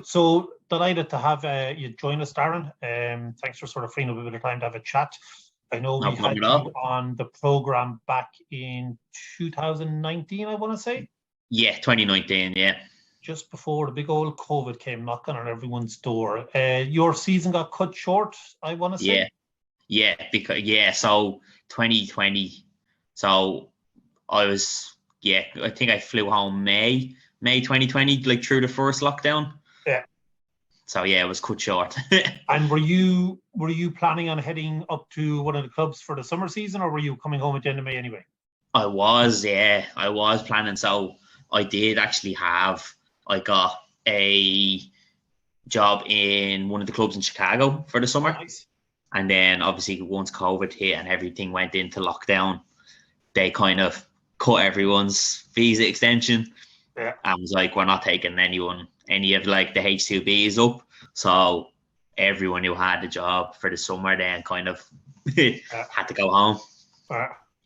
So delighted to have you join us, Darren. Thanks for sort of freeing up a bit of time to have a chat. I know No we had problem at all. you on the program back in 2019, I want to say. Yeah, 2019, yeah. Just before the big old COVID came knocking on everyone's door. Your season got cut short, I want to say. So 2020. So I think I flew home May 2020, like through the first lockdown. Yeah. So yeah, it was cut short. And were you planning on heading up to one of the clubs for the summer season, or were you coming home at the end of May anyway? I was planning. So I did actually I got a job in one of the clubs in Chicago for the summer. Oh, nice. And then obviously once COVID hit and everything went into lockdown, they kind of cut everyone's visa extension. Yeah. And was like, we're not taking any of like the H2Bs up. So everyone who had a job for the summer then kind of had to go home.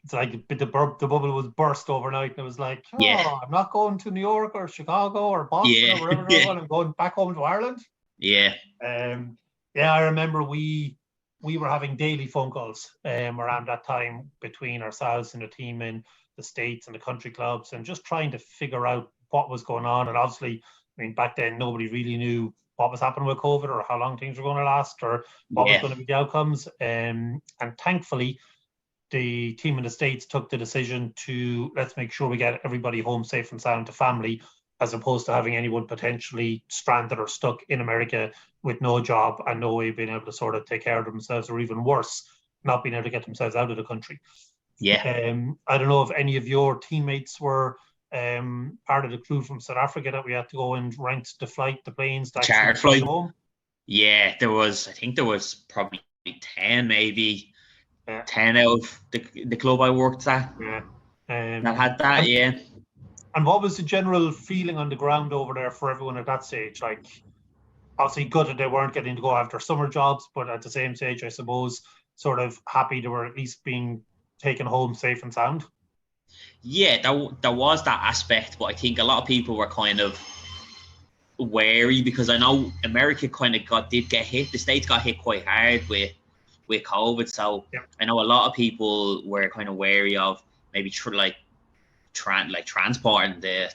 It's like the bubble was burst overnight, and it was like, I'm not going to New York or Chicago or Boston or wherever they're going. I'm going back home to Ireland. Yeah. I remember we were having daily phone calls around that time between ourselves and the team in the States and the country clubs, and just trying to figure out what was going on. And obviously, I mean, back then nobody really knew what was happening with COVID or how long things were going to last or what was going to be the outcomes. And thankfully, the team in the States took the decision to let's make sure we get everybody home safe and sound to family, as opposed to having anyone potentially stranded or stuck in America with no job and no way of being able to sort of take care of themselves, or even worse, not being able to get themselves out of the country. Yeah. I don't know if any of your teammates were part of the crew from South Africa that we had to go and rent the planes to charter flight home. Yeah, I think there was probably 10, maybe 10 out of the club I worked at that had that. And what was the general feeling on the ground over there for everyone at that stage? Like, obviously gutted they weren't getting to go after summer jobs, but at the same stage, I suppose, sort of happy they were at least being taken home safe and sound. Yeah, there was that aspect, but I think a lot of people were kind of wary, because I know America kind of did get hit. The States got hit quite hard with COVID, so I know a lot of people were kind of wary of maybe transporting the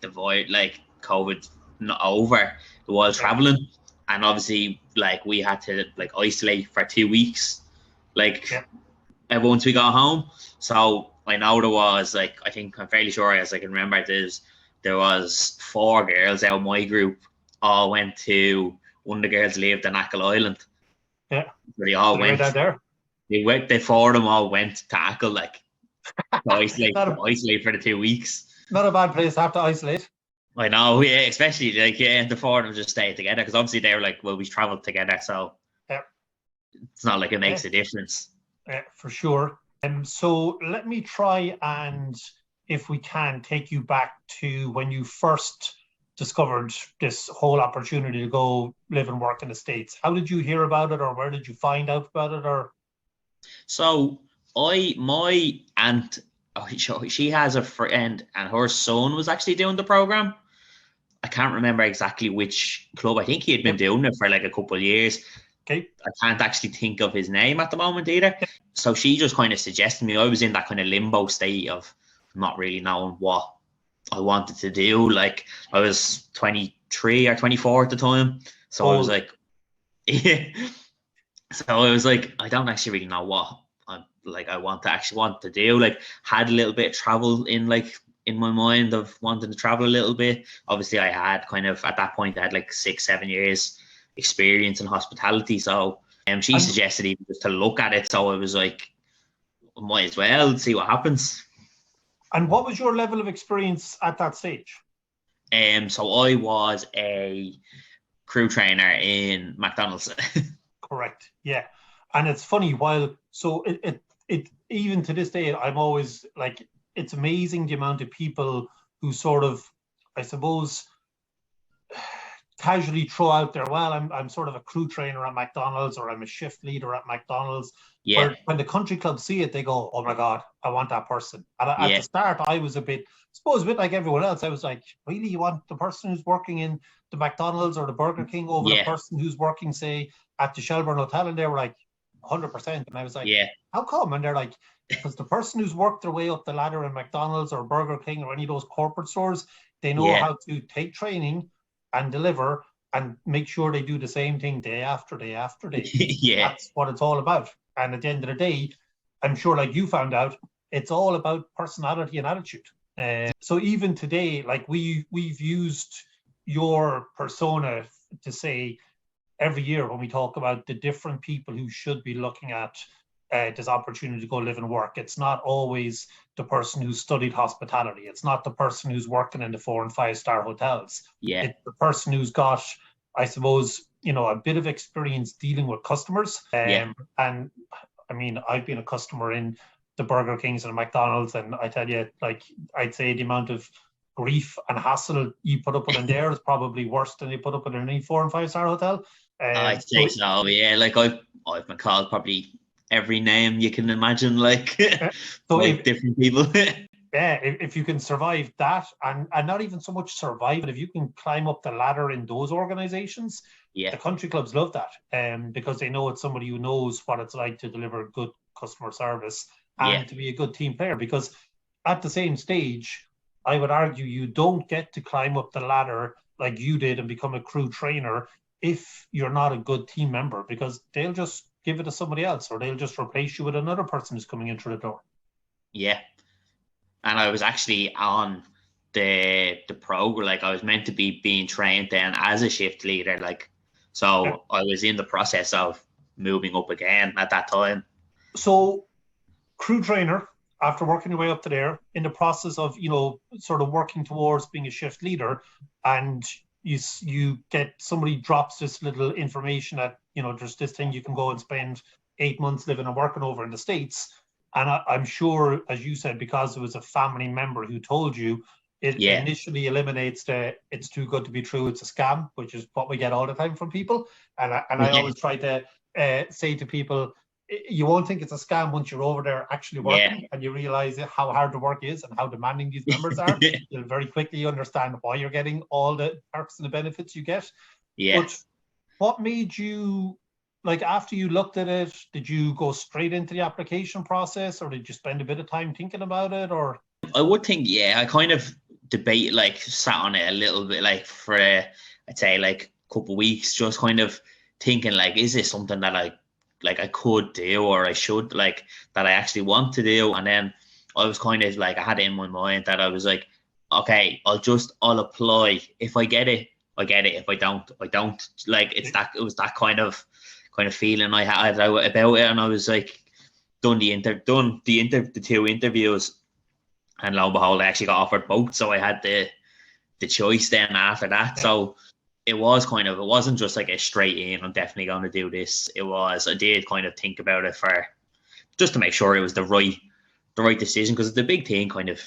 void, like COVID not over while traveling. And obviously, like, we had to like isolate for 2 weeks, once we got home. So I know there was I'm fairly sure, as I can remember, there was 4 girls out of my group all went to, one of the girls lived in Ackle Island. Yeah. So they all went there. They 4 of them all went to Ackle, to isolate for the 2 weeks. Not a bad place to have to isolate. I know, yeah, especially the 4 of them just stayed together, because obviously they were like, well, we travelled together, so it's not like it makes a difference. For sure. So let me try and, if we can, take you back to when you first discovered this whole opportunity to go live and work in the States. How did you hear about it, or where did you find out about it? Or so my aunt, she has a friend, and her son was actually doing the program. I can't remember exactly which club. I think he had been doing it for like a couple of years. Okay. I can't actually think of his name at the moment either. So she just kind of suggested me. I was in that kind of limbo state of not really knowing what I wanted to do. Like, I was 23 or 24 at the time. So I was like, So I was like, I don't actually really know what I want to do. Like, had a little bit of travel in my mind of wanting to travel a little bit. Obviously, I had kind of, at that point, I had like 6-7 years experience in hospitality. So she suggested even just to look at it. So I was like, might as well see what happens. And what was your level of experience at that stage? So I was a crew trainer in McDonald's. Correct. Yeah. And it's funny, it even to this day, I'm always like, it's amazing the amount of people who sort of, I suppose, casually throw out there, well, I'm sort of a crew trainer at McDonald's, or I'm a shift leader at McDonald's. Yeah. Where when the country clubs see it, they go, oh my God, I want that person. And at Yeah. the start, I was a bit like everyone else. I was like, really, you want the person who's working in the McDonald's or the Burger King over the person who's working, say, at the Shelburne Hotel? And they were like, 100%. And I was like, how come? And they're like, because the person who's worked their way up the ladder in McDonald's or Burger King or any of those corporate stores, they know how to take training and deliver and make sure they do the same thing day after day after day. That's what it's all about. And at the end of the day, I'm sure, like you found out, it's all about personality and attitude. So even today, like we've used your persona to say every year when we talk about the different people who should be looking at this opportunity to go live and work. It's not always the person who studied hospitality. It's not the person who's working in the 4- and 5-star hotels. It's the person who's got, I suppose, a bit of experience dealing with customers. And I mean, I've been a customer in the Burger Kings and the McDonald's, and I tell you, like, I'd say the amount of grief and hassle you put up with in there is probably worse than you put up with in any 4- and 5-star hotel. I'd say so, yeah. Like I've been called probably every name you can imagine, like, different people. If you can survive that, and not even so much survive, but if you can climb up the ladder in those organizations, the country clubs love that, because they know it's somebody who knows what it's like to deliver good customer service and to be a good team player. Because at the same stage, I would argue you don't get to climb up the ladder like you did and become a crew trainer if you're not a good team member, because they'll just give it to somebody else, or they'll just replace you with another person who's coming in through the door. Yeah. And I was actually on the program, like I was meant to be being trained then as a shift leader, like, so I was in the process of moving up again at that time. So crew trainer, after working your way up to there, in the process of, sort of working towards being a shift leader, and you get, somebody drops this little information that, there's this thing you can go and spend 8 months living and working over in the States. And I'm sure, as you said, because it was a family member who told you, it initially eliminates the "it's too good to be true, it's a scam," which is what we get all the time from people. And I always try to say to people, you won't think it's a scam once you're over there actually working and you realize how hard the work is and how demanding these members are. You'll very quickly understand why you're getting all the perks and the benefits you get. But what made you, like, after you looked at it, did you go straight into the application process, or did you spend a bit of time thinking about it? Or I would think, I kind of sat on it a little bit, like, for I'd say like a couple of weeks, just kind of thinking, like, is this something that I could do, or I should, like, that I actually want to do? And then I was kind of like, I had it in my mind that I was like, okay, I'll apply. If I get it, I get it. If I don't, I don't. Like, it was that kind of feeling I had about it. And I was like, done the 2 interviews, and lo and behold, I actually got offered both. So I had the choice then after that. So it wasn't just like a straight in, I'm definitely going to do this. I did kind of think about it for just to make sure it was the right decision, because it's a big thing, kind of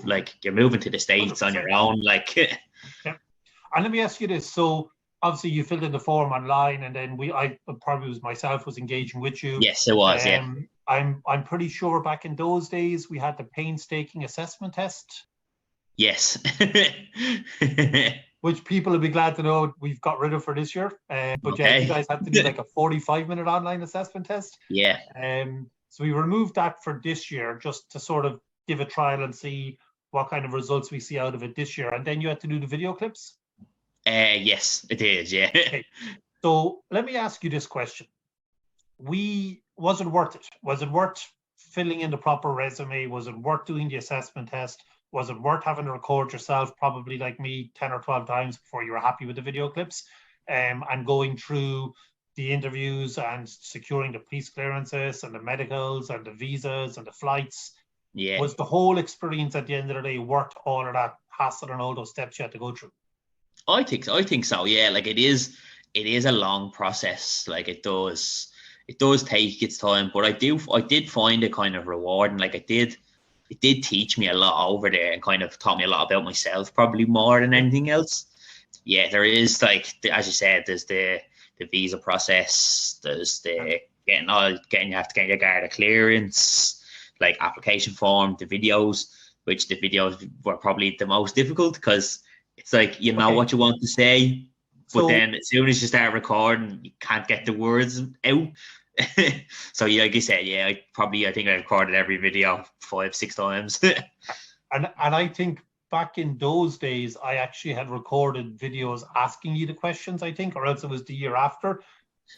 like you're moving to the States 100%. On your own, like. And let me ask you this. So obviously you filled in the form online, and then I probably was myself was engaging with you. Yes, it was. I'm pretty sure back in those days we had the painstaking assessment test. Yes. Which people will be glad to know we've got rid of for this year. But you guys had to do like a 45-minute online assessment test. Yeah. So we removed that for this year, just to sort of give a trial and see what kind of results we see out of it this year. And then you had to do the video clips. Yes, it is. Yeah. Okay. So let me ask you this question: was it worth it? Was it worth filling in the proper resume? Was it worth doing the assessment test? Was it worth having to record yourself, probably like me, 10 or 12 times before you were happy with the video clips, and going through the interviews and securing the police clearances and the medicals and the visas and the flights? Yeah. Was the whole experience at the end of the day worth all of that hassle and all those steps you had to go through? I think so. Yeah. Like, it is a long process. Like, it does take its time, but I did find it kind of rewarding. Like, it did teach me a lot over there, and kind of taught me a lot about myself, probably more than anything else. Yeah, there is, like, as you said, there's the visa process, there's the you have to get your Garda clearance, like application form, the videos, which the videos were probably the most difficult because it's like you know what you want to say, but then as soon as you start recording, you can't get the words out. So yeah, like you said, yeah, I think I recorded every video 5-6 times. and I think back in those days, I actually had recorded videos asking you the questions, I think, or else it was the year after.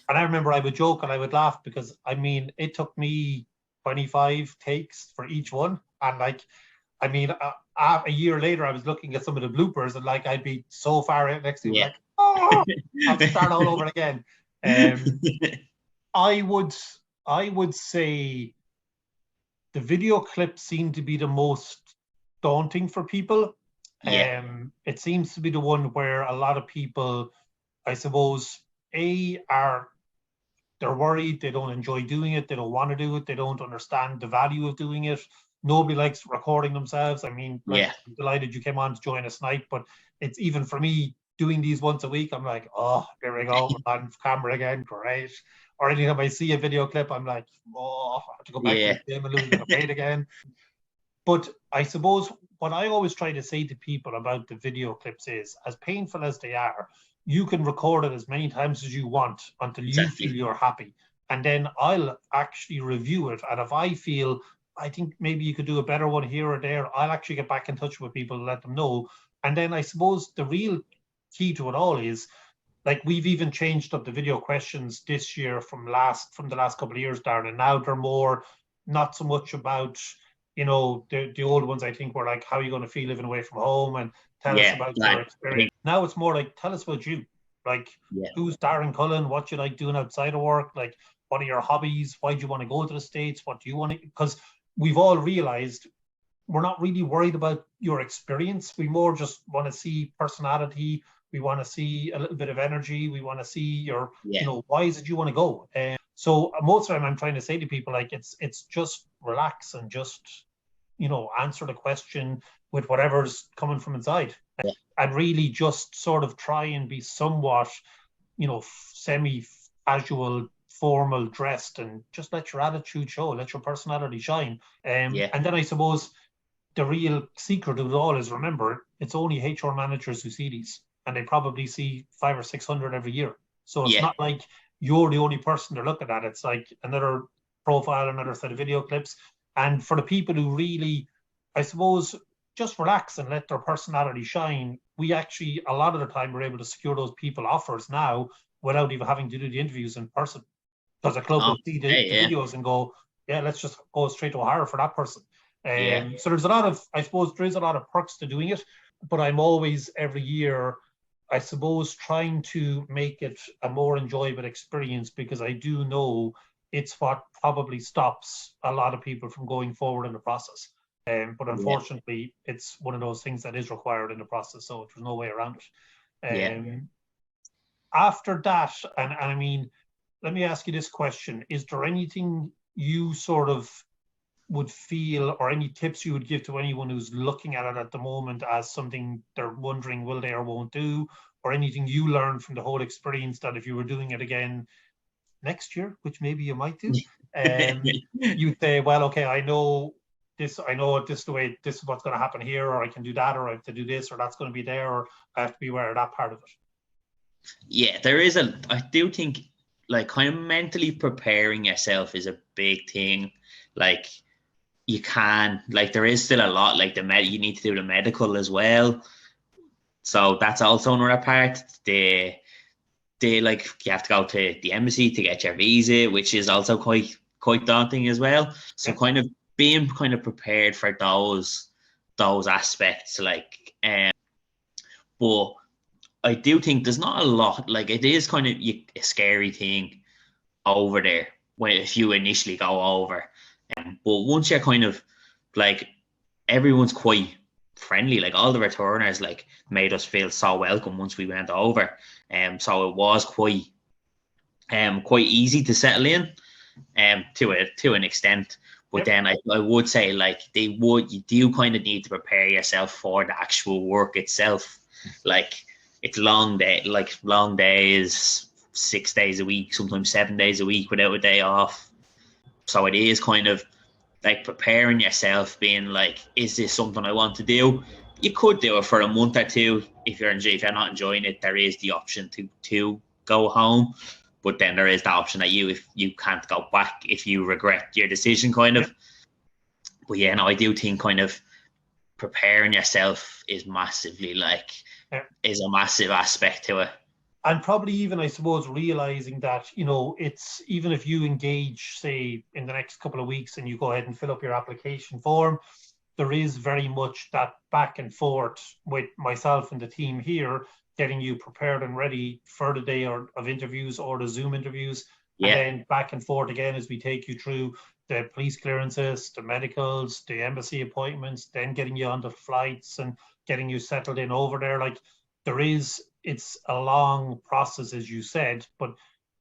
And I remember I would joke and I would laugh because, I mean, it took me 25 takes for each one. And like, I mean, a year later, I was looking at some of the bloopers and like, I'd be so far out next to you, like, oh, I have to start all over again. I would say the video clips seem to be the most daunting for people. Yeah. It seems to be the one where a lot of people, I suppose, they're worried, they don't enjoy doing it, they don't want to do it, they don't understand the value of doing it. Nobody likes recording themselves. I mean, like, I'm delighted you came on to join us tonight, but it's even for me doing these once a week, I'm like, oh, there we go, on camera again, great. Or anytime I see a video clip, I'm like, oh, I have to go back to the gym and lose a bit of weight again. But I suppose what I always try to say to people about the video clips is, as painful as they are, you can record it as many times as you want until you feel you're happy. And then I'll actually review it. And if I feel, I think maybe you could do a better one here or there, I'll actually get back in touch with people and let them know. And then I suppose the real key to it all is, like, we've even changed up the video questions this year from the last couple of years, Darren. And now they're more, not so much about, you know, the old ones, I think, were like, how are you going to feel living away from home, and tell us about your experience. Now it's more like, tell us about you. Like, who's Darren Cullen? What you like doing outside of work? Like, what are your hobbies? Why do you want to go to the States? What do you want to? Because we've all realized we're not really worried about your experience. We more just want to see personality. We want to see a little bit of energy. We want to see your, you know, why is it you want to go? So most of the time I'm trying to say to people, like, it's just relax and just, you know, answer the question with whatever's coming from inside. And really just sort of try and be somewhat, you know, semi-casual, formal dressed, and just let your attitude show, let your personality shine. And then I suppose the real secret of it all is, remember, it's only HR managers who see these, and they probably see 500 or 600 every year. So it's not like you're the only person they're looking at. It's like another profile, another set of video clips. And for the people who really, I suppose, just relax and let their personality shine, we actually, a lot of the time, we're able to secure those people offers now without even having to do the interviews in person. Because a club will see the videos and go, yeah, let's just go straight to hire for that person. So there's a lot of, I suppose, there is a lot of perks to doing it. But I'm always, every year, I suppose, trying to make it a more enjoyable experience, because I do know it's what probably stops a lot of people from going forward in the process. But unfortunately, it's one of those things that is required in the process, so there's no way around it. After that, and I mean, let me ask you this question. Is there anything you sort of would feel, or any tips you would give to anyone who's looking at it at the moment as something they're wondering will they or won't do, or anything you learned from the whole experience that if you were doing it again next year, which maybe you might do, you'd say, well, okay, I know this is the way, this is what's going to happen here, or I can do that, or I have to do this, or that's going to be there, or I have to be aware of that part of it. Yeah, I do think, like, kind of mentally preparing yourself is a big thing. Like, you can, like, there is still a lot, like, you need to do the medical as well. So that's also another part. Like, you have to go to the embassy to get your visa, which is also quite daunting as well. So kind of being kind of prepared for those aspects, like, but I do think there's not a lot, like, it is kind of a scary thing over there if you initially go over. But once you're kind of, like, everyone's quite friendly, like, all the returners, like, made us feel so welcome once we went over. So it was quite easy to settle in, to an extent. But then I would say, like, you do kind of need to prepare yourself for the actual work itself. Like, it's long days, 6 days a week, sometimes 7 days a week without a day off. So it is kind of like preparing yourself, being like, is this something I want to do? You could do it for a month or two. If you're not enjoying it, there is the option to go home. But then there is the option that if you can't go back if you regret your decision, kind of. Yep. But yeah, no, I do think kind of preparing yourself is massively is a massive aspect to it. And probably even, I suppose, realizing that, it's even if you engage, say, in the next couple of weeks and you go ahead and fill up your application form, there is very much that back and forth with myself and the team here, getting you prepared and ready for the day of interviews or the Zoom interviews. Yeah. And then back and forth again as we take you through the police clearances, the medicals, the embassy appointments, then getting you on the flights and getting you settled in over there. Like, it's a long process, as you said, but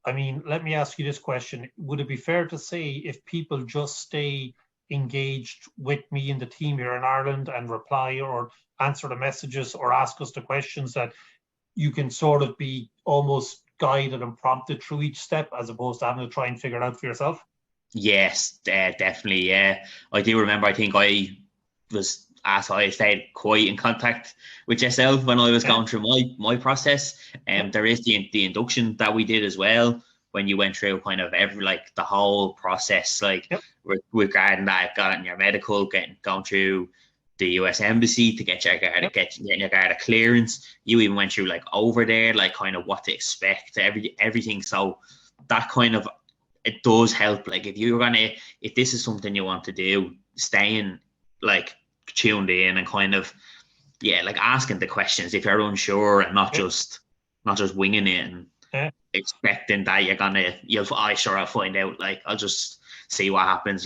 I mean, let me ask you this question. Would it be fair to say if people just stay engaged with me and the team here in Ireland and reply or answer the messages or ask us the questions, that you can sort of be almost guided and prompted through each step as opposed to having to try and figure it out for yourself? Yes, definitely. Yeah, I do remember. I think I stayed quite in contact with yourself when I was going through my process. And there is the induction that we did as well, when you went through kind of the whole process, regarding that, got in your medical, going through the US Embassy to get your Garda clearance. You even went through over there, kind of what to expect, everything. So that kind of, it does help. If this is something you want to do, staying tuned in and kind of asking the questions if you're unsure, and not just winging it and expecting that I'll find out, I'll just see what happens.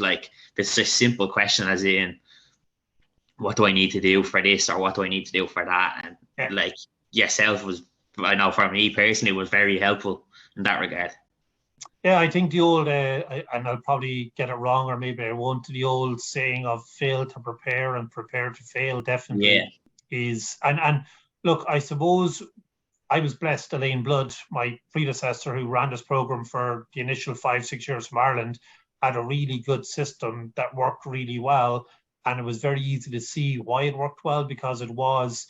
This is a simple question, as in, what do I need to do for this, or what do I need to do for that? And yourself was, I know for me personally, was very helpful in that regard. Yeah, I think the old, and I'll probably get it wrong, or maybe I won't, the old saying of fail to prepare and prepare to fail definitely is. And look, I suppose I was blessed. Elaine Blood, my predecessor who ran this program for the initial 5-6 years from Ireland, had a really good system that worked really well. And it was very easy to see why it worked well, because it was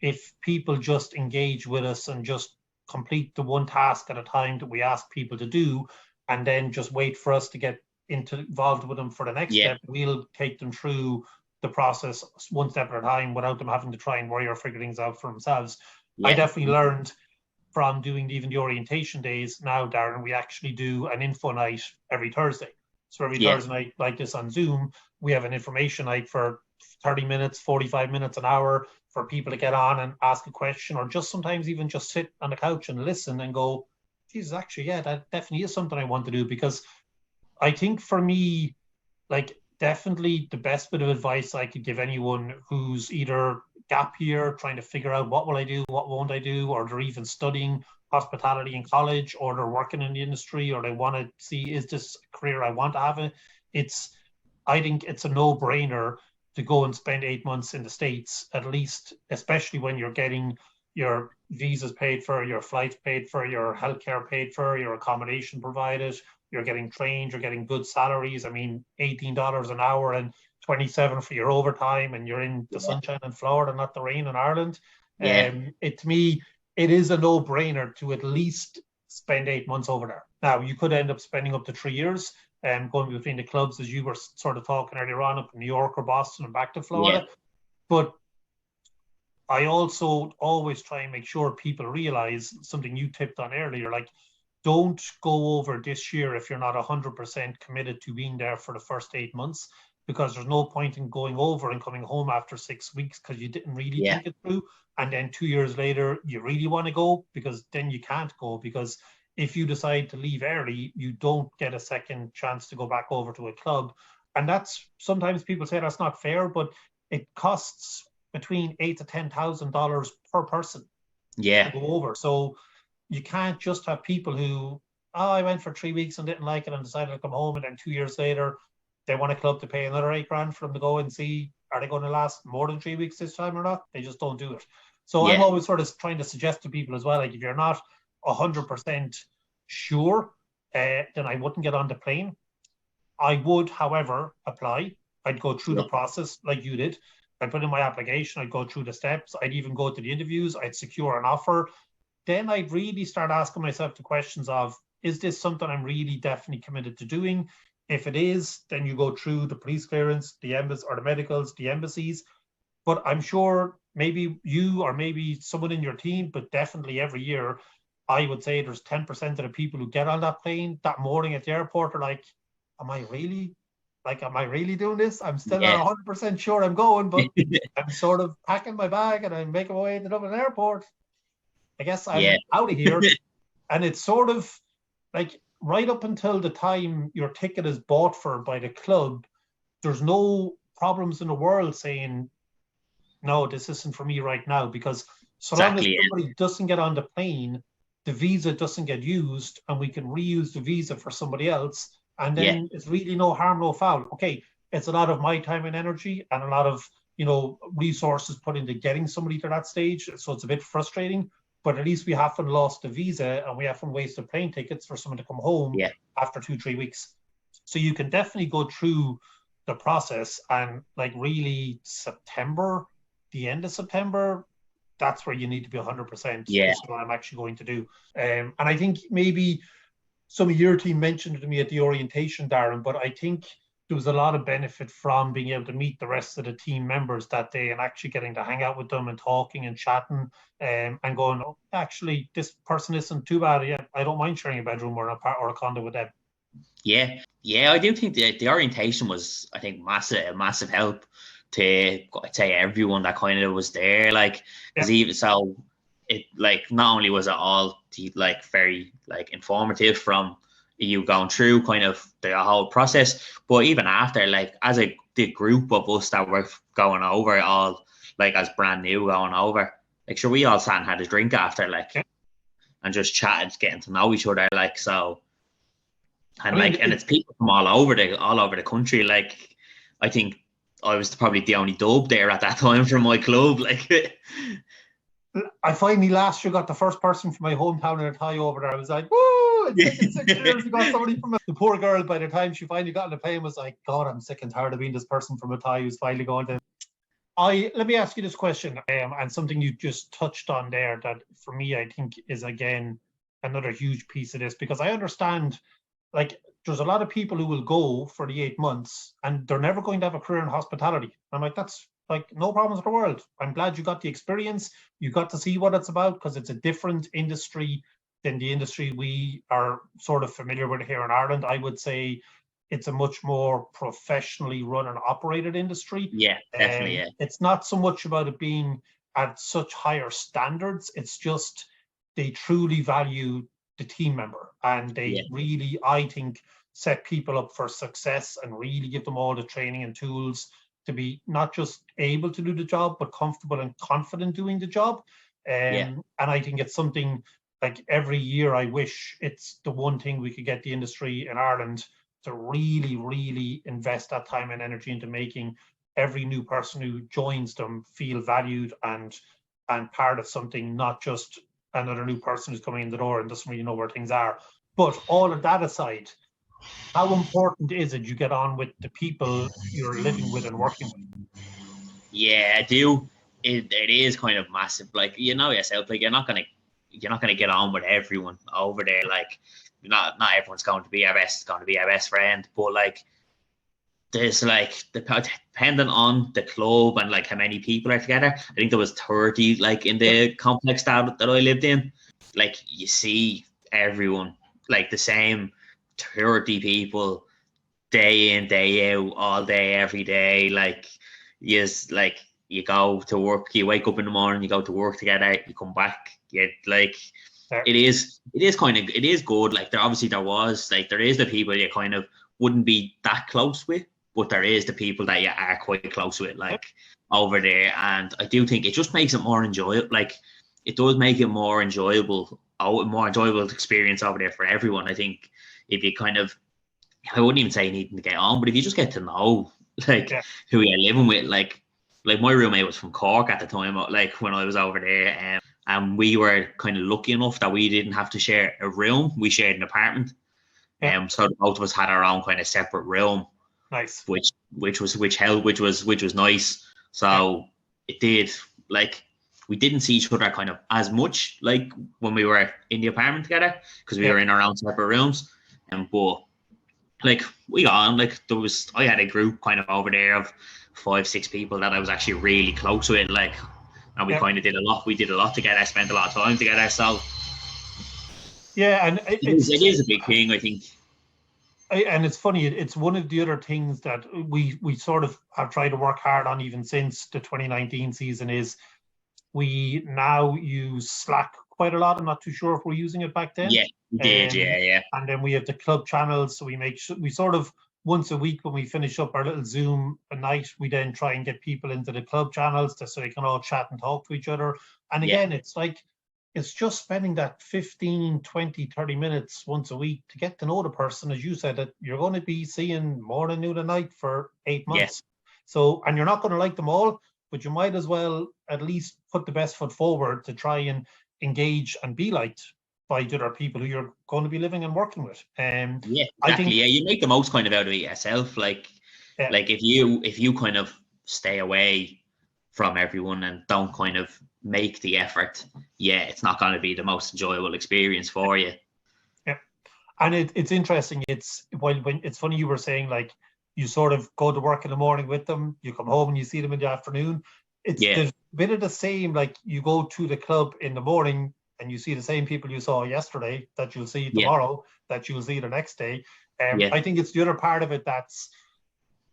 if people just engage with us and just complete the one task at a time that we ask people to do, and then just wait for us to get involved with them for the next step, we'll take them through the process one step at a time without them having to try and worry or figure things out for themselves. I definitely learned from doing even the orientation days. Now, Darren, we actually do an info night every Thursday. So every Thursday night like this on Zoom, we have an information night for 30 minutes, 45 minutes, an hour, for people to get on and ask a question, or just sometimes even just sit on the couch and listen and go, Jesus, actually, that definitely is something I want to do. Because I think for me, definitely the best bit of advice I could give anyone who's either gap year, trying to figure out what will I do, what won't I do, or they're even studying hospitality in college, or they're working in the industry, or they want to see, is this a career I want to have? I think it's a no-brainer to go and spend 8 months in the States, at least, especially when you're getting your visas paid for, your flights paid for, your healthcare paid for, your accommodation provided, you're getting trained, you're getting good salaries. I mean, $18 an hour and $27 for your overtime, and you're in the sunshine in Florida, not the rain in Ireland. To me, it is a no-brainer to at least spend 8 months over there. Now, you could end up spending up to 3 years, going between the clubs, as you were sort of talking earlier on, up in New York or Boston and back to Florida. But I also always try and make sure people realize something you tipped on earlier, don't go over this year if you're not 100% committed to being there for the first 8 months, because there's no point in going over and coming home after 6 weeks because you didn't really think it through. And then 2 years later, you really want to go, because then you can't go, because if you decide to leave early, you don't get a second chance to go back over to a club. And that's, sometimes people say that's not fair, but it costs between $8,000 to $10,000 per person to go over. So you can't just have people who, I went for 3 weeks and didn't like it and decided to come home, and then 2 years later, they want a club to pay another $8,000 for them to go and see, are they going to last more than 3 weeks this time or not? They just don't do it. So I'm always sort of trying to suggest to people as well, like if you're not 100% sure, then I wouldn't get on the plane. I would, however, apply. I'd go through the process like you did. I'd put in my application, I'd go through the steps, I'd even go to the interviews, I'd secure an offer. Then I'd really start asking myself the questions of, is this something I'm really definitely committed to doing? If it is, then you go through the police clearance, the embassy or the medicals, the embassies. But I'm sure maybe you or maybe someone in your team, but definitely every year, I would say there's 10% of the people who get on that plane that morning at the airport are like, am I really doing this? I'm still not 100% sure I'm going, but I'm sort of packing my bag and I'm making my way to the Dublin airport. I guess I'm out of here. And it's sort of like right up until the time your ticket is bought for by the club, there's no problems in the world saying, no, this isn't for me right now, because so long as somebody doesn't get on the plane, the visa doesn't get used and we can reuse the visa for somebody else. And then it's really no harm, no foul. Okay, it's a lot of my time and energy and a lot of, resources put into getting somebody to that stage. So it's a bit frustrating, but at least we haven't lost the visa and we haven't wasted plane tickets for someone to come home after 2-3 weeks. So you can definitely go through the process, and like really September, the end of September, that's where you need to be 100%. This is what I'm actually going to do. And I think maybe some of your team mentioned it to me at the orientation, Darren, but I think there was a lot of benefit from being able to meet the rest of the team members that day and actually getting to hang out with them and talking and chatting and going, oh, actually, this person isn't too bad. Yeah, I don't mind sharing a bedroom or a condo with them. Yeah, I do think the orientation was, I think, a massive help to, I'd say, everyone that kind of was there. Like, because even so, it like not only was it all like very like informative from you going through kind of the whole process, but even after, like as the group of us that were going over all like as brand new going over, like sure we all sat and had a drink after, like and just chatted, getting to know each other, like so. And and it's people from all over the country. Like I think I was probably the only dub there at that time from my club. Like I finally last year got the first person from my hometown in a tie over there. I was like, woo! It's taken 6 years. We got somebody from the poor girl. By the time she finally got on the plane, was like, God, I'm sick and tired of being this person from a tie who's finally going to. Let me ask you this question, and something you just touched on there that for me I think is again another huge piece of this, because I understand. Like, there's a lot of people who will go for the 8 months and they're never going to have a career in hospitality. I'm like, that's like no problems in the world. I'm glad you got the experience. You got to see what it's about, because it's a different industry than the industry we are sort of familiar with here in Ireland. I would say it's a much more professionally run and operated industry. Yeah, definitely. It's not so much about it being at such higher standards. It's just they truly value the team member, and they really, I think, set people up for success and really give them all the training and tools to be not just able to do the job, but comfortable and confident doing the job. And I think it's something like every year I wish it's the one thing we could get the industry in Ireland to really, really invest that time and energy into making every new person who joins them feel valued and part of something, not just another new person who's coming in the door and doesn't really know where things are. But all of that aside, how important is it you get on with the people you're living with and working with? Yeah, I do. It is kind of massive. Like, yourself, like you're not gonna get on with everyone over there. Like, not everyone's going to be our best friend, but like there's like depending on the club and like how many people are together. I think there was 30 like in the complex that I lived in. Like you see everyone like the same 30 people day in, day out, all day, every day. Like you go to work, you wake up in the morning, you go to work together, you come back, it is good. Like there is the people you kind of wouldn't be that close with, but there is the people that you are quite close with, like over there. And I do think it just makes it more enjoyable. Like it does make it more enjoyable experience over there for everyone. I think if you kind of, I wouldn't even say needing to get on, but if you just get to know who you're living with, like like my roommate was from Cork at the time, like when I was over there, and we were kind of lucky enough that we didn't have to share a room. We shared an apartment. Yeah. So both of us had our own kind of separate room, Nice. which was nice. So it did, like, we didn't see each other kind of as much like when we were in the apartment together, because we were in our own separate rooms. But like we got on, like I had a group kind of over there of 5-6 people that I was actually really close with, like, and we kind of did a lot. We did a lot together, spent a lot of time together. So yeah, and it is a big thing, I think. And it's funny, it's one of the other things that we sort of have tried to work hard on even since the 2019 season is we now use Slack quite a lot. I'm not too sure if we're using it back then. Yeah, we did, yeah. And then we have the club channels, so we make sure we sort of once a week when we finish up our little Zoom at night, we then try and get people into the club channels so they can all chat and talk to each other. And again, it's like it's just spending that 15, 20, 30 minutes once a week to get to know the person, as you said, that you're going to be seeing morning, noon, and night for 8 months. So, and you're not going to like them all, but you might as well at least put the best foot forward to try and engage and be liked by the other people who you're going to be living and working with. Yeah, exactly. I think, you make the most kind of out of it yourself. Like if you kind of stay away from everyone and don't kind of make the effort, it's not going to be the most enjoyable experience for you. Yeah, and it's interesting. It's when it's funny you were saying like you sort of go to work in the morning with them, you come home and you see them in the afternoon. There's a bit of the same. Like you go to the club in the morning and you see the same people you saw yesterday that you'll see tomorrow, that you'll see the next day. I think it's the other part of it that's.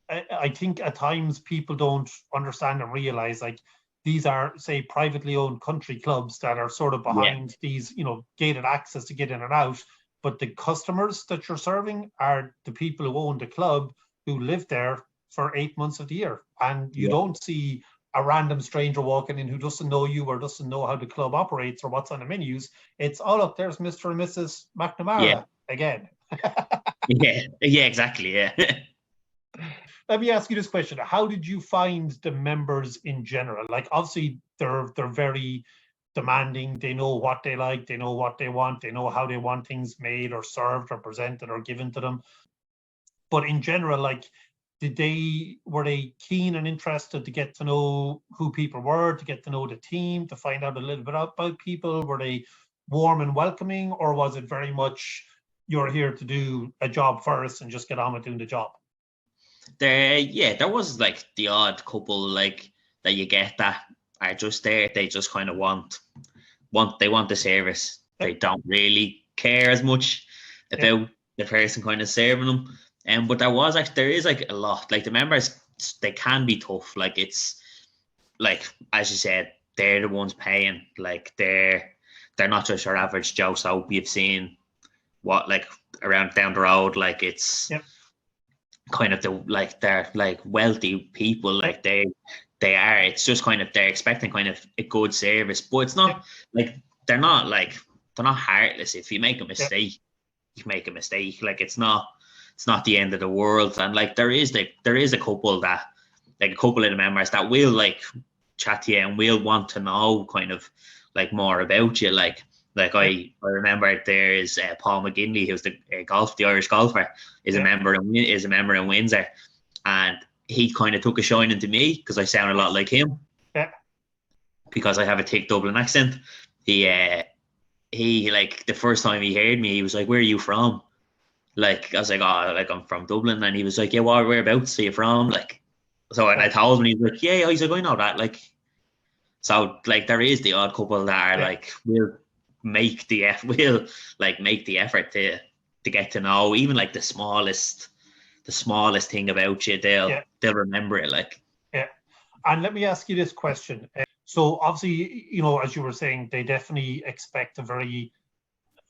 I think at times people don't understand and realize like these are, say, privately owned country clubs that are sort of behind these, gated access to get in and out. But the customers that you're serving are the people who own the club who live there for 8 months of the year. And you don't see a random stranger walking in who doesn't know you or doesn't know how the club operates or what's on the menus. It's all up there's Mr. and Mrs. McNamara again. Exactly. Let me ask you this question. How did you find the members in general? Like, obviously, they're very demanding. They know what they like. They know what they want. They know how they want things made or served or presented or given to them. But in general, like, were they keen and interested to get to know who people were, to get to know the team, to find out a little bit about people? Were they warm and welcoming, or was it very much you're here to do a job first and just get on with doing the job? There was like the odd couple like that you get that are just there. They just kind of want the service. They don't really care as much about the person kind of serving them. But there is like a lot. Like the members, they can be tough. Like it's like, as you said, they're the ones paying. Like they're not just your average Joe Soap you've seen what like around down the road. Like it's kind of they're like wealthy people. Like they are. It's just kind of they're expecting kind of a good service, but it's not like they're not heartless. If you make a mistake, you make a mistake. Like it's not the end of the world. And like there is a couple that like a couple of the members that will like chat to you and will want to know kind of like more about you. Like I remember there is Paul McGinley, who's the Irish golfer, is a member in Windsor, and he kind of took a shine into me because I sound a lot like him. Because I have a thick Dublin accent. He like the first time he heard me, he was like, "Where are you from?" Like I was like, "Oh, like I'm from Dublin," and he was like, "Yeah, whereabouts are you from?" Like, so and I told him, he's like, "Yeah," he's like, "I know that." Like, so like there is the odd couple that are like will make the effort to get to know even like the smallest thing about you. They'll remember it. Like, and let me ask you this question. So obviously, as you were saying, they definitely expect a very,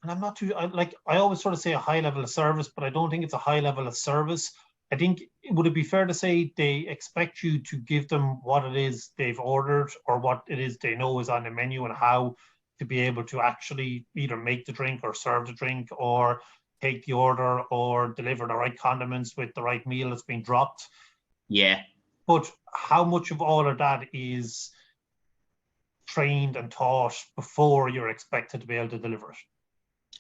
and I'm not too, I always sort of say a high level of service, but I don't think it's a high level of service. I think, would it be fair to say they expect you to give them what it is they've ordered or what it is they know is on the menu and how to be able to actually either make the drink or serve the drink or take the order or deliver the right condiments with the right meal that's being dropped? Yeah. But how much of all of that is trained and taught before you're expected to be able to deliver it?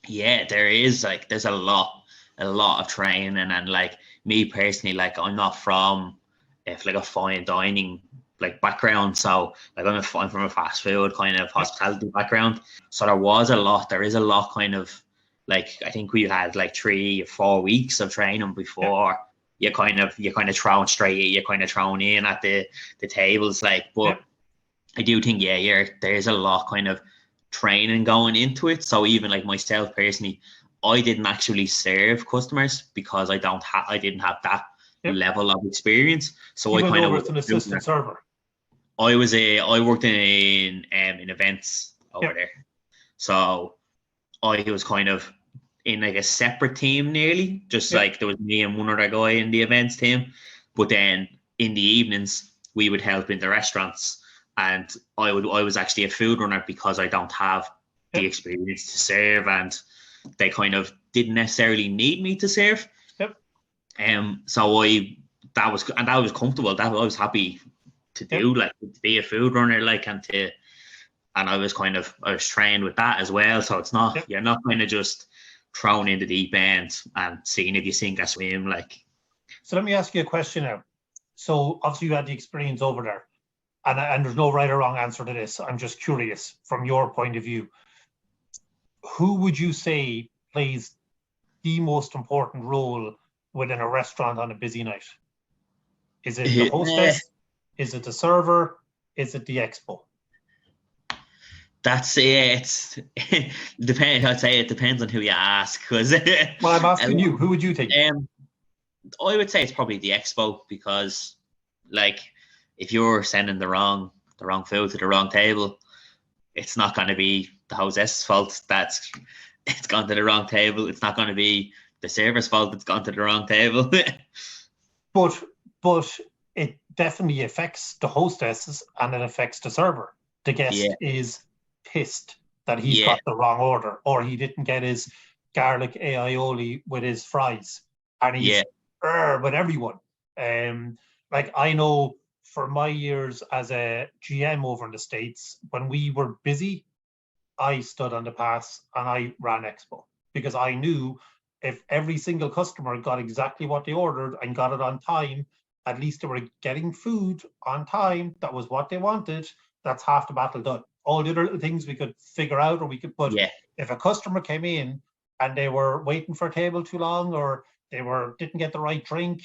Yeah, there is like there's a lot of training, and like me personally, like I'm not from if like a fine dining like background, so like I'm from a fast food kind of hospitality background, so there is a lot kind of like I think we had like 3 or 4 weeks of training before you're kind of thrown in at the tables, like, but I do think there's a lot kind of training going into it. So even like myself personally, I didn't actually serve customers because I didn't have that level of experience. So you I kind of was an assistant server. I worked in events over there. So I was kind of in like a separate team nearly, just like there was me and one other guy in the events team. But then in the evenings we would help in the restaurants, and I was actually a food runner because I don't have the experience to serve, and they kind of didn't necessarily need me to serve. So that was comfortable. That I was happy to do, like to be a food runner, like, and I was trained with that as well. So it's not you're not kind of just thrown in the deep end and seeing if you sink or swim, like. So let me ask you a question now. So obviously you had the experience over there, and there's no right or wrong answer to this. I'm just curious from your point of view. Who would you say plays the most important role within a restaurant on a busy night? Is it the hostess? Is it the server? Is it the expo? That's it. Depends. I'd say it depends on who you ask. Because well, I'm asking you. Who would you think? I would say it's probably the expo, because, like, if you're sending the wrong food to the wrong table, it's not going to be the hostess's fault. It's gone to the wrong table. It's not going to be the server's fault. It's gone to the wrong table. but it definitely affects the hostesses and it affects the server. The guest is pissed that he's got the wrong order, or he didn't get his garlic aioli with his fries, and he's with everyone. Like, I know for my years as a GM over in the States, when we were busy, I stood on the pass and I ran expo, because I knew if every single customer got exactly what they ordered and got it on time, at least they were getting food on time. That was what they wanted. That's half the battle done. All the other little things we could figure out, or we could put. If a customer came in and they were waiting for a table too long, or they didn't get the right drink,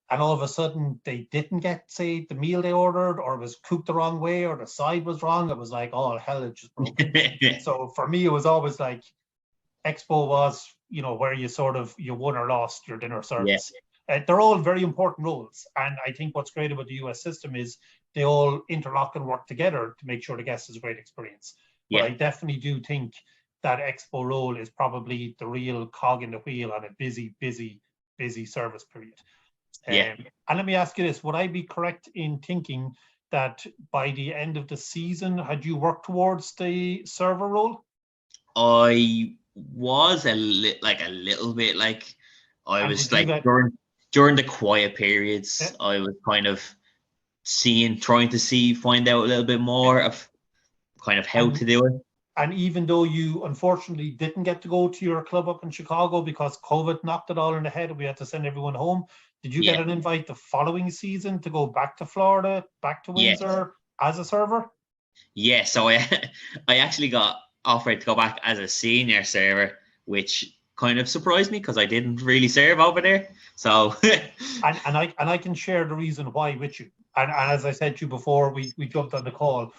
and all of a sudden they didn't get, say, the meal they ordered, or it was cooked the wrong way, or the side was wrong, it was like, oh, hell, it just broke. So for me, it was always like, expo was, where you won or lost your dinner service. They're all very important roles. And I think what's great about the US system is they all interlock and work together to make sure the guest has a great experience. But I definitely do think that expo role is probably the real cog in the wheel on a busy service period. And let me ask you this, would I be correct in thinking that by the end of the season, had you worked towards the server role? I was a little bit, like, I was like, during the quiet periods, I was kind of trying to find out a little bit more of kind of how to do it. And even though you unfortunately didn't get to go to your club up in Chicago because COVID knocked it all in the head, we had to send everyone home. Did you get an invite the following season to go back to Florida, back to Windsor as a server? Yeah, so I actually got offered to go back as a senior server, which kind of surprised me because I didn't really serve over there. So and I can share the reason why with you. And as I said to you before we jumped on the call,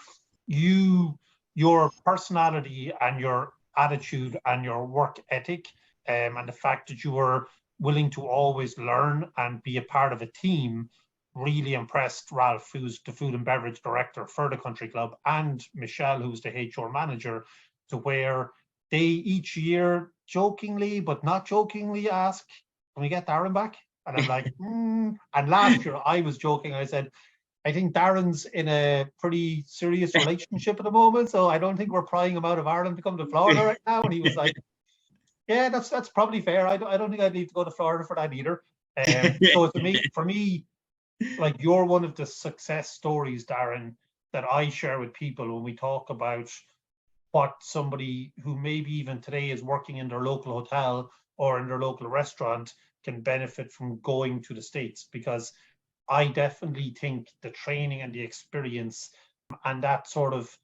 your personality and your attitude and your work ethic, and the fact that you were willing to always learn and be a part of a team, really impressed Ralph, who's the food and beverage director for the country club, and Michelle, who's the HR manager, to where they each year jokingly but not jokingly ask, can we get Darren back? And I'm like, And last year I was joking. I said, I think Darren's in a pretty serious relationship at the moment, so I don't think we're prying him out of Ireland to come to Florida right now. And he was like, yeah, that's probably fair. I don't think I'd need to go to Florida for that either. So for me, like you're one of the success stories, Darren, that I share with people when we talk about what somebody who maybe even today is working in their local hotel or in their local restaurant can benefit from going to the States, because I definitely think the training and the experience and that sort of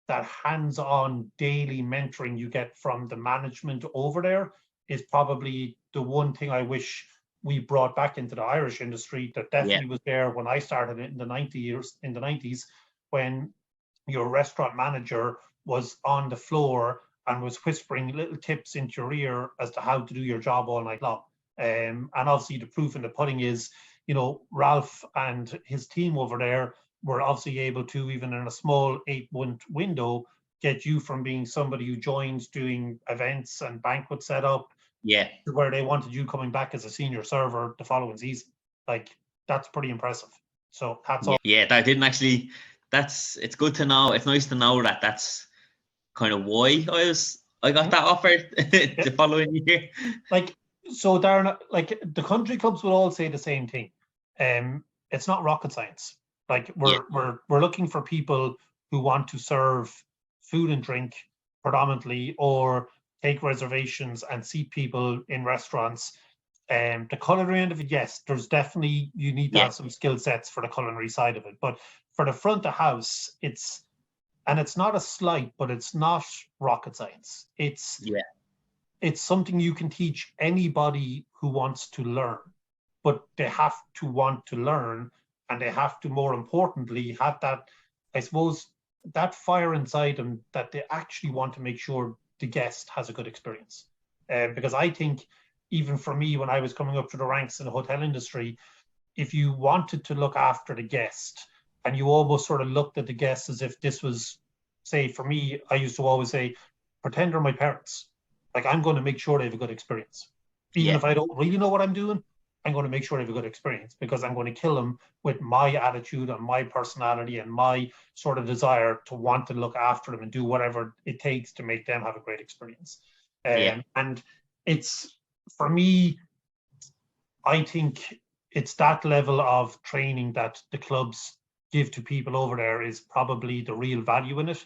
that hands-on daily mentoring you get from the management over there is probably the one thing I wish we brought back into the Irish industry that Yeah, definitely was there when I started in the 90s, when your restaurant manager was on the floor and was whispering little tips into your ear as to how to do your job all night long. And obviously the proof in the pudding is, Ralph and his team over there were obviously able to, even in a small 8-month window, get you from being somebody who joins doing events and banquet setup yeah, to where they wanted you coming back as a senior server the following season. Like, that's pretty impressive. So hats yeah, off. yeah. That didn't actually. It's good to know. It's nice to know that that's kind of why I got that offer Yeah. the following year. Like, so Darren, like the country clubs will all say the same thing. It's not rocket science. Like Yeah, we're looking for people who want to serve food and drink predominantly, or take reservations and seat people in restaurants. The culinary end of it, yes, there's definitely, you need to yeah, have some skill sets for the culinary side of it. But for the front of house, it's not a slight, but it's not rocket science. yeah, It's something you can teach anybody who wants to learn, but they have to want to learn, and they have to, more importantly, have that, I suppose, that fire inside them that they actually want to make sure the guest has a good experience. Because I think, even for me, when I was coming up through the ranks in the hotel industry, if you wanted to look after the guest and you almost sort of looked at the guest as if this was, say, for me, I used to always say, pretend they're my parents. Like, I'm going to make sure they have a good experience. Even yeah, if I don't really know what I'm doing, I'm going to make sure they have a good experience, because I'm going to kill them with my attitude and my personality and my sort of desire to want to look after them and do whatever it takes to make them have a great experience. yeah. And it's, for me, I think it's that level of training that the clubs give to people over there is probably the real value in it.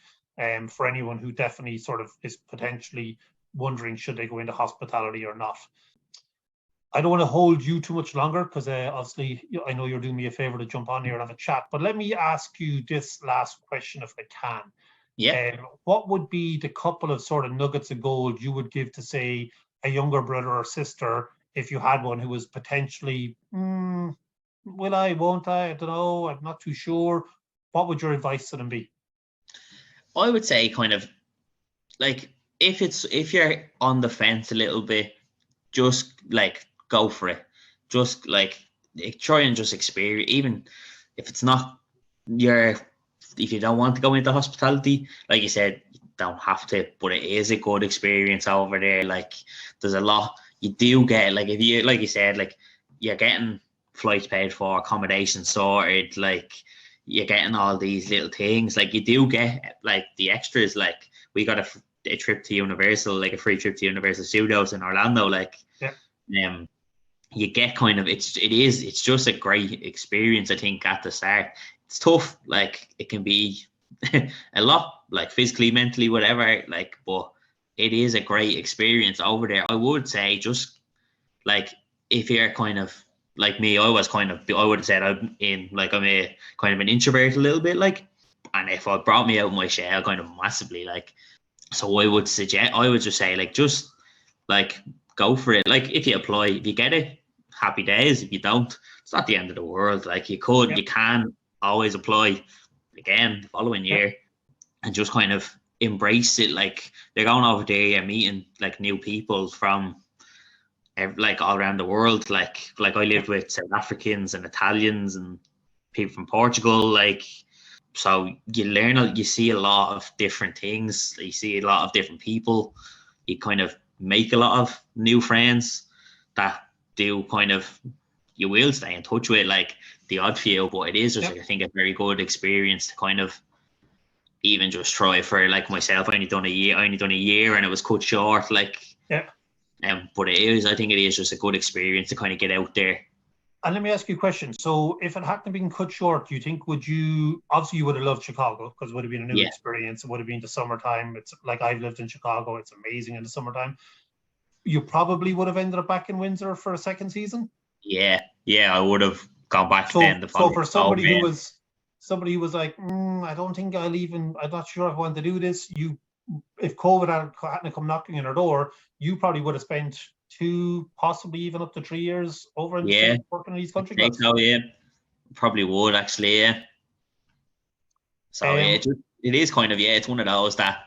For anyone who definitely sort of is potentially wondering should they go into hospitality or not. I don't want to hold you too much longer, because obviously I know you're doing me a favor to jump on here and have a chat. But let me ask you this last question if I can. Yeah. What would be the couple of sort of nuggets of gold you would give to, say, a younger brother or sister, if you had one, who was potentially, will I, won't I don't know, I'm not too sure. What would your advice to them be? I would say kind of like if you're on the fence a little bit, just like go for it. Just like try and just experience, even if it's not your, if you don't want to go into hospitality, like you said, you don't have to, but it is a good experience over there. Like there's a lot you do get, like if you, like you said, like you're getting flights paid for, accommodation sorted, like you're getting all these little things, like you do get like the extras. Like we got a trip to Universal, like a free trip to Universal Studios in Orlando, like Yeah, you get kind of, it's just a great experience. I think at the start it's tough, like it can be a lot, like physically, mentally, whatever, like, but it is a great experience over there. I would say just like if you're kind of like me, I would have said I'm a kind of an introvert a little bit, like, and if I brought me out of my shell kind of massively, like, so I would just say like just like go for it. Like if you apply, if you get it, happy days. If you don't, it's not the end of the world. Like yeah, you can always apply again the following yeah, year and just kind of embrace it. Like they're going over there, you're meeting like new people from like all around the world. Like I yeah, lived with South Africans and Italians and people from Portugal. Like so you see a lot of different things. You see a lot of different people. You kind of make a lot of new friends that do kind of, you will stay in touch with, like the odd few, but it is just yeah, like, I think a very good experience to kind of even just try. For like myself, I only done a year and it was cut short, like yeah. but I think it is just a good experience to kind of get out there. And let me ask you a question. So if it hadn't been cut short, do you think obviously you would have loved Chicago because it would have been a new Yeah, experience. It would have been the summertime. It's like I've lived in Chicago. It's amazing in the summertime. You probably would have ended up back in Windsor for a second season. yeah. I would have gone back then So the so following. for Oh man, somebody who was like, I don't think I'm not sure if I want to do this. If COVID hadn't come knocking on our door, you probably would have spent 2, possibly even up to 3 years over in the yeah. States working in these I country think clubs. so, yeah. Probably would actually, yeah. So yeah, Um, it is kind of, yeah, it's one of those that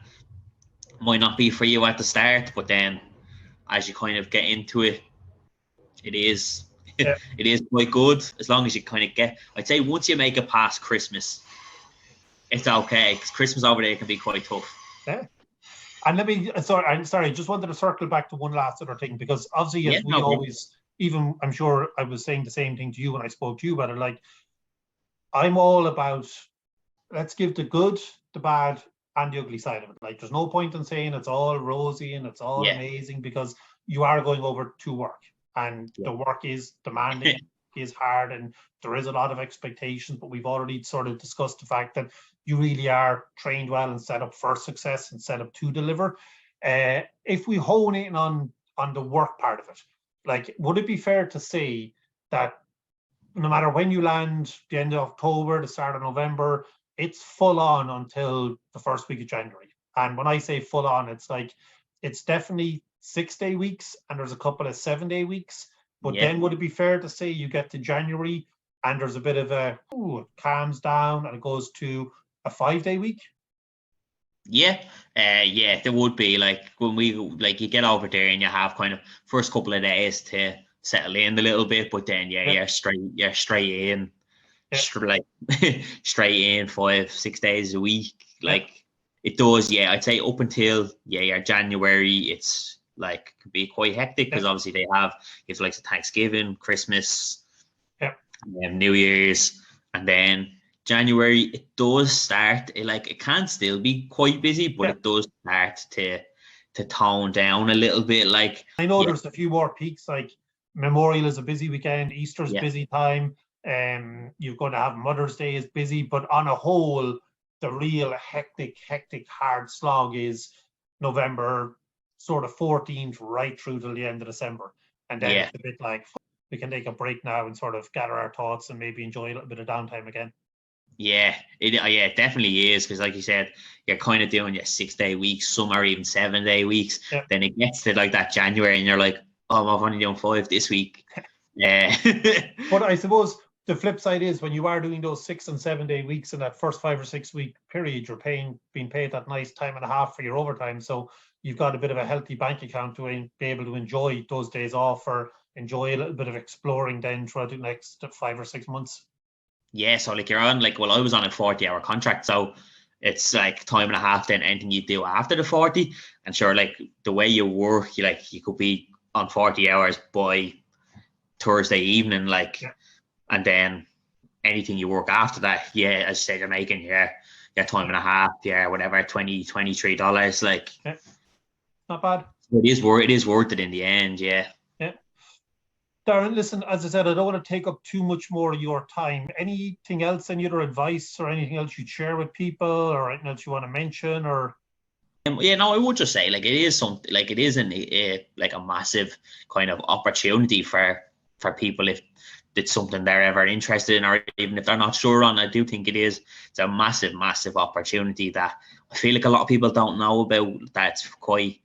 might not be for you at the start, but then as you kind of get into it, it is yeah, it is quite good as long as you kind of get. I'd say once you make it past Christmas, it's okay because Christmas over there can be quite tough. yeah. And I'm sorry, just wanted to circle back to one last other thing because obviously, Yeah, as we no problem. always, even I'm sure I was saying the same thing to you when I spoke to you about it. Like, I'm all about let's give the good, the bad, and the ugly side of it. Like, there's no point in saying it's all rosy and it's all Yeah, amazing because you are going over to work, and yeah, the work is demanding, is hard, and there is a lot of expectations. But we've already sort of discussed the fact that you really are trained well and set up for success and set up to deliver. If we hone in on the work part of it, like, would it be fair to say that no matter when you land, the end of October, the start of November, it's full on until the first week of January. And when I say full on, it's like it's definitely 6 day weeks and there's a couple of 7 day weeks. But yeah. then would it be fair to say you get to January and there's a bit of it calms down and it goes to a 5 day week? Yeah, yeah, there would be like when we like you get over there and you have kind of first couple of days to settle in a little bit, but then yeah, Yeah, you're straight in, yeah, like straight in 5, 6 days a week. yeah, Like it does, yeah. I'd say up until your January, it's like could be quite hectic yeah, because obviously they have it's like Thanksgiving, Christmas, yeah, New Year's, and then January it does start. It can still be quite busy, but yeah. it does start to tone down a little bit. Like I know yeah, there's a few more peaks, like Memorial is a busy weekend, Easter's yeah, busy time, you're going to have Mother's Day is busy, but on a whole, the real hectic, hard slog is November sort of 14th right through till the end of December. And then yeah. it's a bit like we can take a break now and sort of gather our thoughts and maybe enjoy a little bit of downtime again. Yeah, it definitely is because, like you said, you're kind of doing your 6 day weeks, some are even 7 day weeks. Yeah. Then it gets to like that January, and you're like, oh, I'm only doing 5 this week. Yeah, But I suppose the flip side is when you are doing those 6 and 7 day weeks in that first 5 or 6 week period, you're being paid that nice time and a half for your overtime. So you've got a bit of a healthy bank account to be able to enjoy those days off or enjoy a little bit of exploring then throughout the next 5 or 6 months. yeah. So like you're on like, well, I was on a 40-hour contract, so it's like time and a half. Then anything you do after the 40, and sure, like the way you work, you could be on 40 hours by Thursday evening, like, Yeah, and then anything you work after that, yeah, as I said, you're making your time yeah, and a half, yeah, whatever, $23. Like yeah. Not bad. it is worth it in the end, yeah. Yeah. Darren, listen, as I said, I don't want to take up too much more of your time. Anything else, any other advice or anything else you'd share with people or anything else you want to mention or Yeah, no, I would just say like it is something like it is like a massive kind of opportunity for people if it's something they're ever interested in, or even if they're not sure on. I do think it is. It's a massive opportunity that I feel like a lot of people don't know about. That's quite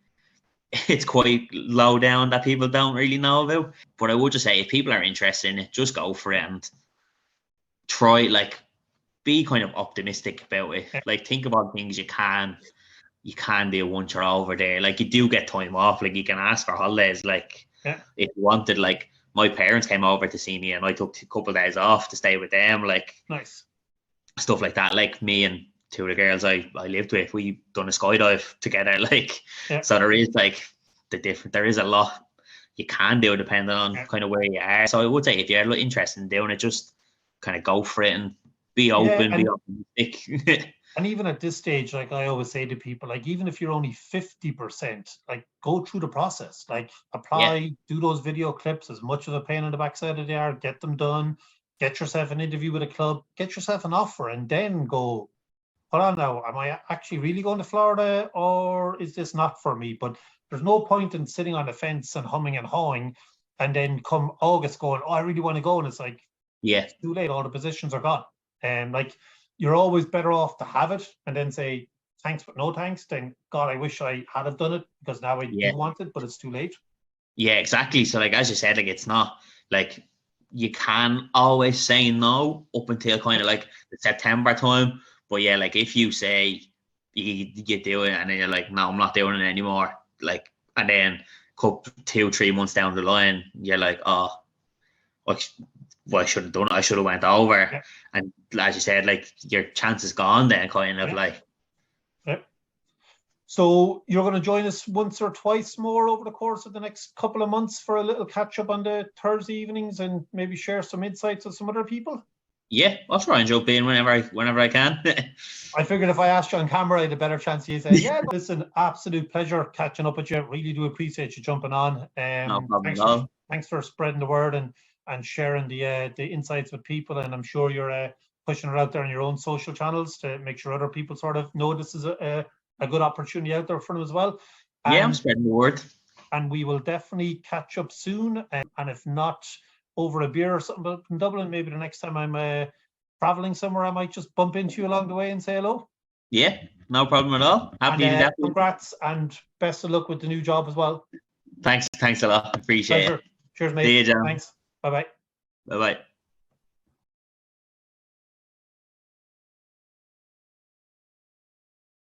it's quite low down that people don't really know about. But I would just say if people are interested in it, just go for it and try like be kind of optimistic about it. yeah, Like think about things you can do once you're over there. Like you do get time off. Like you can ask for holidays. Like yeah, if you wanted, like my parents came over to see me and I took a couple of days off to stay with them. Like nice. stuff like that. Like me and two of the girls I lived with, we done a skydive together. Like Yeah, so there is like there is a lot you can do depending on yeah. kind of where you are. So I would say if you're interested in doing it, just kind of go for it and be Yeah, open, be optimistic. And even at this stage, like I always say to people, like even if you're only 50%, like go through the process, like apply, do those video clips, as much of a pain in the backside as they are, get them done, get yourself an interview with a club, get yourself an offer, and then go, hold on now, am I actually really going to Florida, or is this not for me? But there's no point in sitting on the fence and humming and hawing, and then come August going, oh, I really want to go, and it's like, it's too late, all the positions are gone. And like, you're always better off to have it and then say thanks but no thanks, then God, I wish I had have done it, because now I do want it, but it's too late. Yeah, exactly. So like, as you said, like, it's not like you can always say no up until kind of like the September time. But yeah, like if you say you do it and then you're like, no, I'm not doing it anymore, like, and then 2-3 months down the line, you're like, oh, well, I should have done it. I should have went over. Yeah. And as you said, like, your chance is gone then, kind of like. Yeah. So you're going to join us once or twice more over the course of the next couple of months for a little catch up on the Thursday evenings and maybe share some insights with some other people? Yeah, I'll try and jump in whenever I can. I figured if I asked you on camera, I had a better chance of you saying, yeah, listen, absolute pleasure catching up with you. Really do appreciate you jumping on. No problem at all. Thanks for spreading the word and sharing the insights with people. And I'm sure you're pushing it out there on your own social channels to make sure other people sort of know this is a good opportunity out there for them as well. Yeah, I'm spreading the word. And we will definitely catch up soon. And if not over a beer or something in Dublin, maybe the next time I'm traveling somewhere, I might just bump into you along the way and say hello. Yeah, no problem at all. Happy to do that. Congrats and best of luck with the new job as well. Thanks a lot. Appreciate it. Cheers, mate. See you, John. Thanks. Bye-bye. Bye-bye.